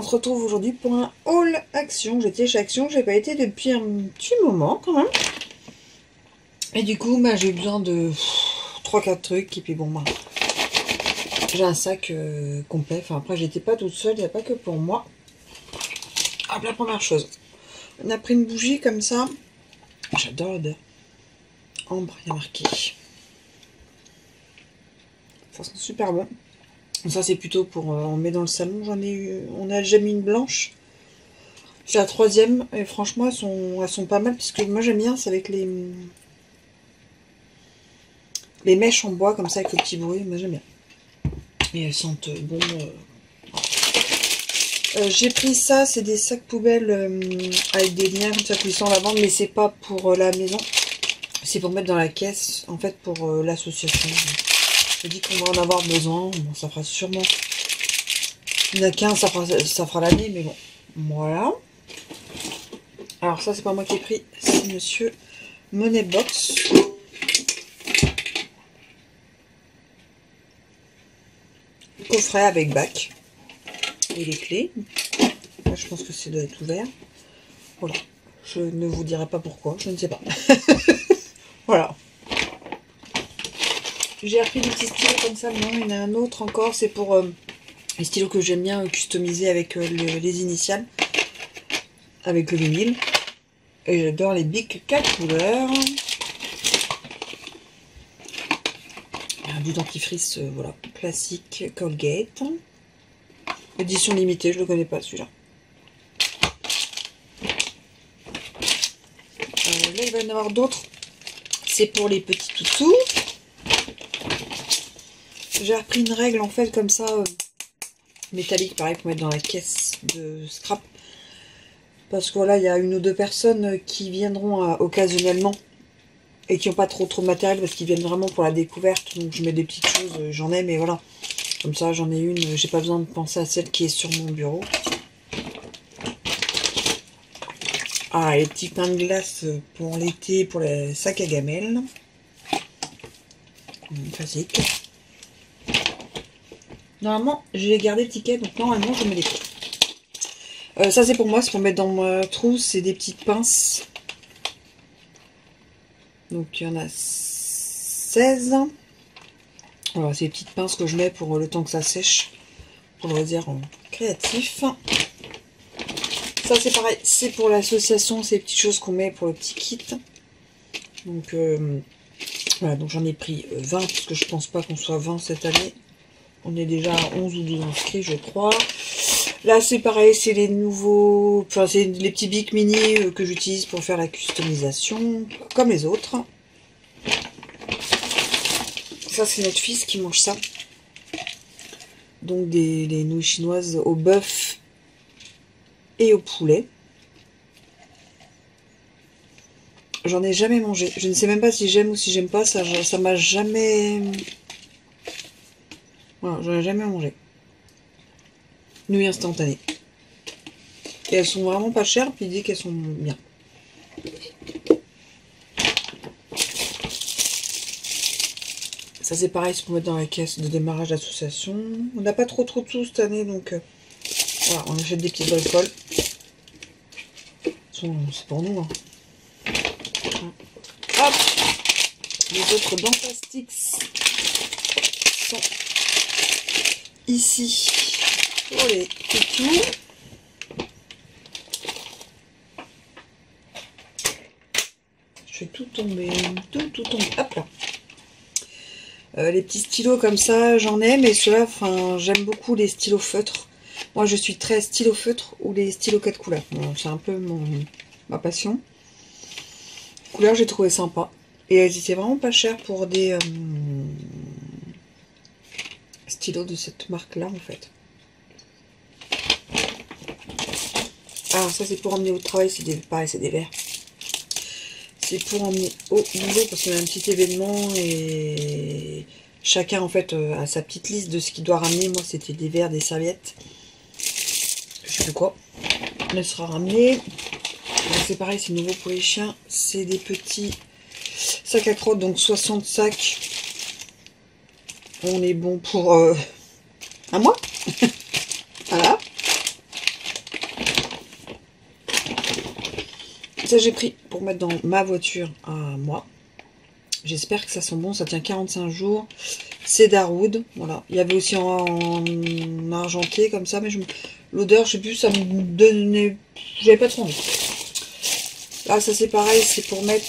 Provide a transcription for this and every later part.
se retrouve aujourd'hui pour un haul Action. J'étais chez Action, j'ai pas été depuis un petit moment quand même. Et du coup, bah, j'ai eu besoin de 3-4 trucs. Et puis bon, bah, j'ai un sac complet. Enfin, après, j'étais pas toute seule, il n'y a pas que pour moi. Hop, la première chose. On a pris une bougie comme ça. J'adore l'odeur. Ambre, il y a marqué. Ça sent super bon. Ça, c'est plutôt pour... on met dans le salon. J'en ai eu... On a déjà mis une blanche. C'est la troisième. Et franchement, elles sont pas mal. Puisque moi, j'aime bien. C'est avec les mèches en bois, comme ça, avec le petit bruit. Moi, j'aime bien. Et elles sentent bon. J'ai pris ça. C'est des sacs poubelles avec des liens comme ça qui sont à la vente. Mais c'est pas pour la maison. C'est pour mettre dans la caisse. En fait, pour l'association. Je dis qu'on va en avoir besoin. Bon, ça fera sûrement... Il n'y en a qu'un, ça fera l'année, mais bon. Voilà. Alors ça, c'est pas moi qui ai pris. C'est monsieur Moneybox. Coffret avec bac. Et les clés. Là, je pense que c'est doit être ouvert. Voilà. Je ne vous dirai pas pourquoi. Je ne sais pas. Voilà. J'ai appris des petits stylos comme ça. Non, il y en a un autre encore. C'est pour les stylos que j'aime bien customiser avec les initiales. Avec le vinyle. Et j'adore les Bic 4 couleurs. Du dentifrice, voilà. Classique Colgate. Édition limitée, je ne le connais pas celui-là. Là, il va y en avoir d'autres. C'est pour les petits toutous. J'ai repris une règle en fait comme ça, métallique, pareil, pour mettre dans la caisse de scrap. Parce que voilà, il y a une ou deux personnes qui viendront occasionnellement et qui n'ont pas trop de matériel parce qu'ils viennent vraiment pour la découverte. Donc je mets des petites choses, j'en ai, mais voilà. Comme ça, j'en ai une, j'ai pas besoin de penser à celle qui est sur mon bureau. Ah, les petits pains de glace pour l'été, pour les sacs à gamelles. Classique. Normalement, j'ai gardé le ticket, donc normalement, je mets les prix. Ça, c'est pour moi, c'est pour mettre dans ma trousse. C'est des petites pinces. Donc, il y en a 16. Voilà, c'est des petites pinces que je mets pour le temps que ça sèche. Pour le dire créatif. Ça, c'est pareil. C'est pour l'association. C'est des petites choses qu'on met pour le petit kit. Donc, voilà. Donc, j'en ai pris 20 parce que je pense pas qu'on soit 20 cette année. On est déjà à 11 ou 12 inscrits, je crois. Là, c'est pareil, c'est les nouveaux... Enfin, c'est les petits bics mini que j'utilise pour faire la customisation, comme les autres. Ça, c'est notre fils qui mange ça. Donc, les nouilles chinoises au bœuf et au poulet. J'en ai jamais mangé. Je ne sais même pas si j'aime ou si j'aime pas. Ça m'a jamais... Voilà, j'en ai jamais mangé. Nouilles instantanées. Et elles sont vraiment pas chères, puis il dit qu'elles sont bien. Ça c'est pareil, c'est pour mettre dans la caisse de démarrage d'association. On n'a pas trop de sous cette année, donc voilà, on achète des petites bricoles. C'est pour nous. Hein. Hop, les autres Dentastix sont ici pour les toutous. Je fais tout tomber, tout tomber. Hop là. Les petits stylos comme ça, j'en ai, mais ceux-là, enfin, j'aime beaucoup les stylos feutres. Moi, je suis très stylo feutre ou les stylos 4 couleurs. Bon, c'est un peu ma passion. Couleur, j'ai trouvé sympa. Et elles étaient vraiment pas chères pour des stylos de cette marque-là, en fait. Alors, ça, c'est pour emmener au travail. C'est pareil, c'est des verres. C'est pour emmener au boulot parce qu'on a un petit événement et chacun en fait a sa petite liste de ce qu'il doit ramener. Moi c'était des verres, des serviettes, je sais plus quoi. Elle sera ramenée. C'est pareil, c'est nouveau pour les chiens. C'est des petits sacs à crottes, donc 60 sacs. On est bon pour un mois. Voilà. Ça, j'ai pris pour mettre dans ma voiture à moi. J'espère que ça sent bon. Ça tient 45 jours. C'est Darwood. Voilà. Il y avait aussi en argenté comme ça. Mais l'odeur, je sais plus, ça me donnait... J'avais pas trop envie. Là, ça c'est pareil. C'est pour mettre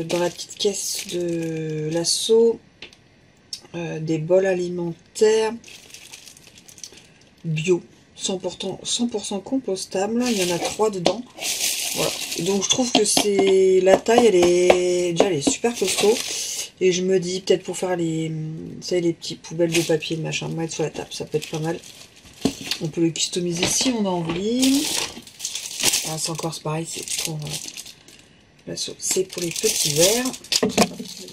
dans la petite caisse de l'Asso des bols alimentaires bio. 100% compostable. Il y en a 3 dedans. Voilà. Donc je trouve que c'est la taille, elle est super costaud. Et je me dis peut-être pour faire les petites poubelles de papier, de machin, mettre sur la table, ça peut être pas mal. On peut le customiser si on a envie. Ah, c'est encore pareil, c'est pour c'est pour les petits verres. Dans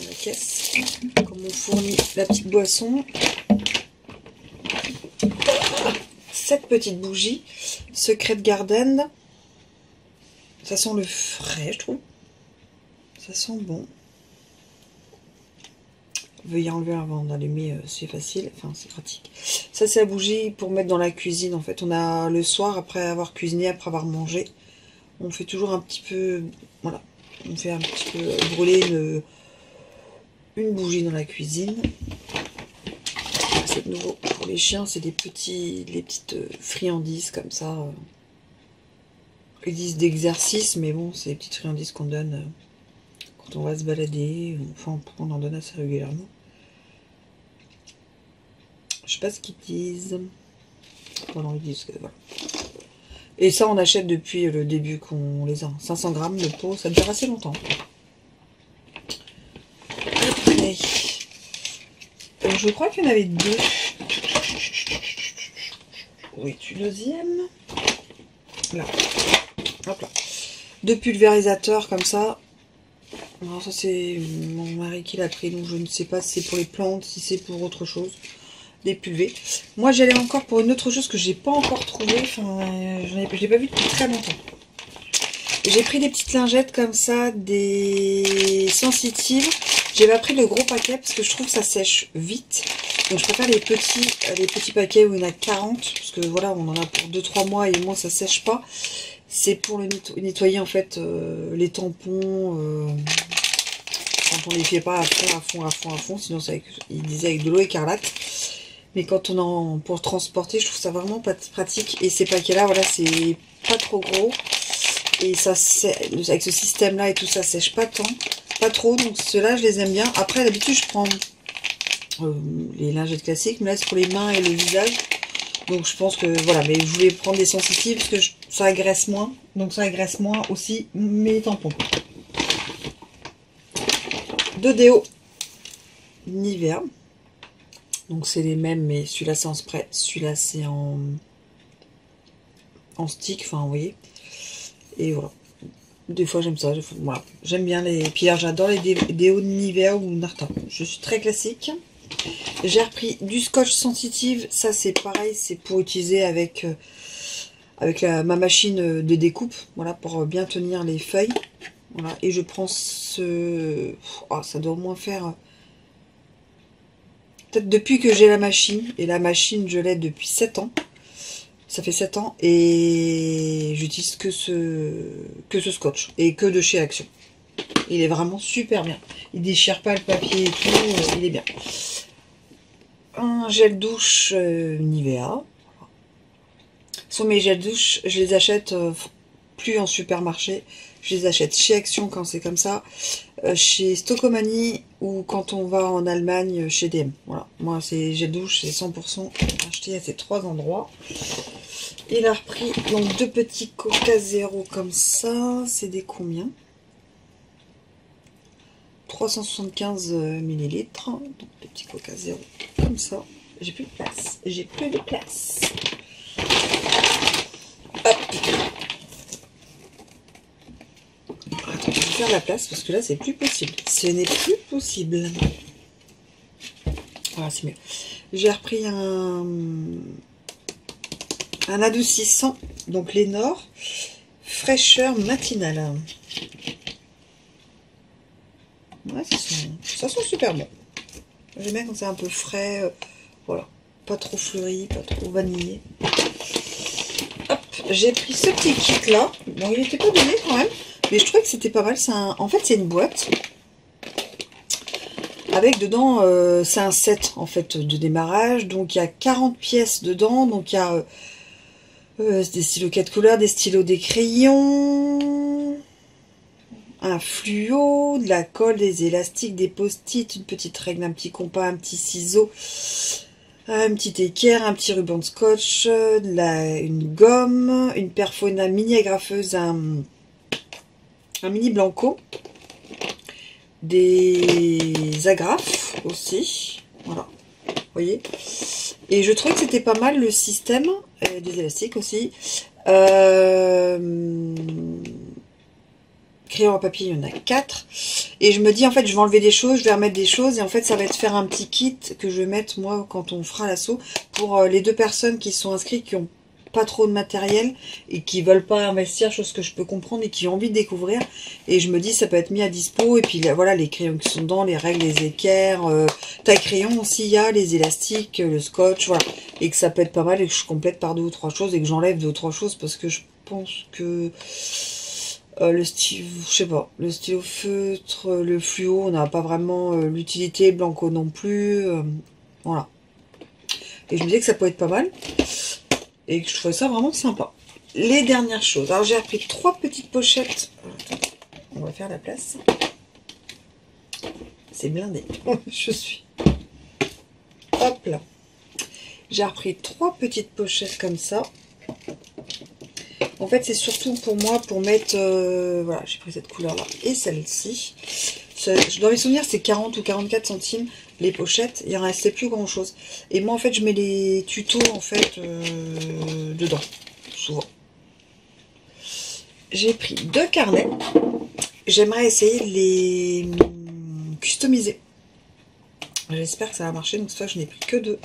la caisse. Comme on fournit la petite boisson. Cette petite bougie, Secret Garden. Ça sent le frais, je trouve. Ça sent bon. Veuillez enlever avant d'allumer, c'est facile. Enfin, c'est pratique. Ça, c'est la bougie pour mettre dans la cuisine. En fait, on a le soir, après avoir cuisiné, après avoir mangé, on fait toujours un petit peu... Voilà. On fait un petit peu brûler une bougie dans la cuisine. C'est de nouveau pour les chiens, c'est les petites friandises comme ça. Ils disent d'exercice, mais bon, c'est les petites friandises qu'on donne quand on va se balader. Enfin, on en donne assez régulièrement. Je sais pas ce qu'ils disent. Voilà, ils disent que voilà. Et ça, on achète depuis le début qu'on les a. 500 grammes de pot, ça dure assez longtemps. Après, je crois qu'il y en avait 2. Oui, tu deuxième. Là. Hop là. 2 pulvérisateurs comme ça. Alors ça c'est mon mari qui l'a pris, donc je ne sais pas si c'est pour les plantes, si c'est pour autre chose. Des pulvés. Moi j'allais encore pour une autre chose que j'ai pas encore trouvé. Enfin, je l'ai pas vu depuis très longtemps. J'ai pris des petites lingettes comme ça, des sensitives. J'ai pas pris le gros paquet parce que je trouve que ça sèche vite. Donc je préfère les petits paquets où il y en a 40. Parce que voilà, on en a pour 2-3 mois et moi ça sèche pas. C'est pour le nettoyer en fait les tampons quand on les fait pas à fond. Sinon il disait avec de l'eau écarlate. Mais quand on en pour transporter, je trouve ça vraiment pas pratique. Et ces paquets là, voilà, c'est pas trop gros. Et ça avec ce système là et tout ça sèche pas trop. Donc ceux-là je les aime bien. Après d'habitude je prends les lingettes classiques, mais là c'est pour les mains et le visage. Donc je pense que voilà, mais je voulais prendre des sensitives parce que ça agresse moins. Donc ça agresse moins aussi mes tampons. 2 déos Nivea. Donc c'est les mêmes, mais celui-là c'est en spray, celui-là c'est en stick, enfin vous voyez. Et voilà. Des fois j'aime ça, voilà. J'aime bien les... Puis j'adore les déos de Nivea ou Narta. Je suis très classique. J'ai repris du scotch sensitive, ça c'est pareil, c'est pour utiliser avec ma machine de découpe, voilà, pour bien tenir les feuilles. Voilà, et je prends ce... Oh, ça doit au moins faire... Peut-être depuis que j'ai la machine, et la machine je l'ai depuis 7 ans. Ça fait 7 ans, et j'utilise que ce scotch, et que de chez Action. Il est vraiment super bien. Il déchire pas le papier et tout, il est bien. Un gel douche Nivea. Sur mes gels douche, je les achète plus en supermarché. Je les achète chez Action quand c'est comme ça. Chez Stocomanie ou quand on va en Allemagne chez DM. Voilà. Moi, c'est gel douche, c'est 100% acheté à ces 3 endroits. Il a repris donc 2 petits Coca Zéro comme ça. C'est des combien ? 375 ml. Donc des petits Coca Zéro comme ça. J'ai plus de place. J'ai plus de place. Hop. Attends, je vais faire la place parce que là c'est plus possible. Ce n'est plus possible. Voilà, c'est mieux. J'ai repris un adoucissant, donc Lénore, fraîcheur matinale. Ouais, ça sent super bon. J'aime bien quand c'est un peu frais. Voilà. Pas trop fleuri, pas trop vanillé. Hop, j'ai pris ce petit kit là. Bon, il n'était pas donné quand même. Mais je trouvais que c'était pas mal. En fait, c'est une boîte. Avec dedans, c'est un set en fait de démarrage. Donc il y a 40 pièces dedans. Donc il y a des stylos 4 couleurs, des stylos, des crayons, un fluo, de la colle, des élastiques, des post-it, une petite règle, un petit compas, un petit ciseau, un petit équerre, un petit ruban de scotch, une gomme, une perfona mini agrafeuse, un mini blanco, des agrafes aussi, voilà, vous voyez. Et je trouvais que c'était pas mal le système, des élastiques aussi. Crayon à papier, il y en a 4. Et je me dis, en fait, je vais enlever des choses, je vais remettre des choses. Et en fait, ça va être faire un petit kit que je vais mettre, moi, quand on fera l'assaut, pour les 2 personnes qui sont inscrites, qui ont pas trop de matériel et qui veulent pas investir, chose que je peux comprendre, et qui ont envie de découvrir. Et je me dis, ça peut être mis à dispo. Et puis, là, voilà, les crayons qui sont dedans, les règles, les équerres, taille crayon aussi, il y a les élastiques, le scotch, voilà. Et que ça peut être pas mal et que je complète par 2 ou 3 choses et que j'enlève 2 ou 3 choses parce que je pense que... le stylo, je sais pas, le stylo feutre, le fluo, on n'a pas vraiment l'utilité, blanco non plus, voilà. Et je me disais que ça peut être pas mal, et que je trouvais ça vraiment sympa. Les dernières choses, alors j'ai repris 3 petites pochettes, on va faire la place, c'est blindé, je suis, hop là, j'ai repris 3 petites pochettes comme ça. En fait, c'est surtout pour moi, pour mettre... voilà, j'ai pris cette couleur-là et celle-ci. Dans mes souvenirs, c'est 40 ou 44 centimes les pochettes. Il ne restait plus grand-chose. Et moi, en fait, je mets les tutos, en fait, dedans, souvent. J'ai pris 2 carnets. J'aimerais essayer de les customiser. J'espère que ça va marcher, donc cette fois je n'ai pris que 2.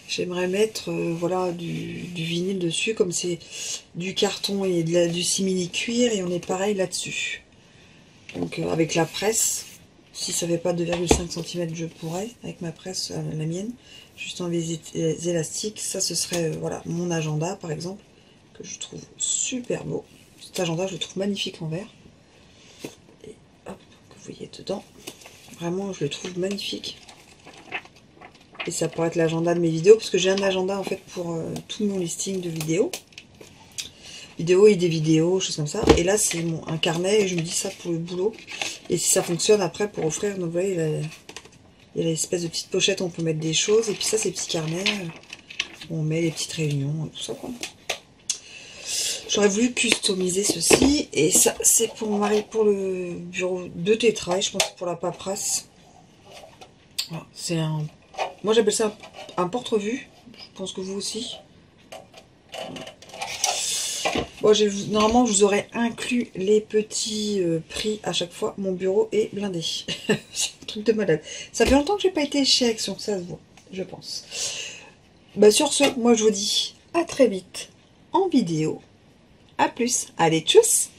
J'aimerais mettre voilà, du vinyle dessus, comme c'est du carton et du simili cuir, et on est pareil là-dessus. Donc avec la presse, si ça fait pas 2,5 cm, je pourrais, avec ma presse, la mienne, juste en les élastiques. Ça, ce serait voilà, mon agenda par exemple, que je trouve super beau. Cet agenda, je le trouve magnifique en vert. Et hop, que vous voyez dedans. Vraiment, je le trouve magnifique. Et ça pourrait être l'agenda de mes vidéos, parce que j'ai un agenda en fait pour tout mon listing de vidéos. Vidéos et des vidéos, choses comme ça. Et là, c'est un carnet, et je me dis ça pour le boulot. Et si ça fonctionne après pour offrir, donc vous voyez, il y a l'espèce de petite pochette où on peut mettre des choses. Et puis ça, c'est petits carnets où on met les petites réunions, tout ça quoi. J'aurais voulu customiser ceci. Et ça, c'est pour mon mari, pour le bureau de télétravail, je pense, pour la paperasse. Voilà, c'est un... Moi j'appelle ça un porte-revue, je pense que vous aussi. Bon, normalement je vous aurais inclus les petits prix à chaque fois. Mon bureau est blindé. C'est un truc de malade. Ça fait longtemps que j'ai pas été chez Action, ça se voit, je pense. Bah, sur ce, moi je vous dis à très vite en vidéo. A plus. Allez, tchuss!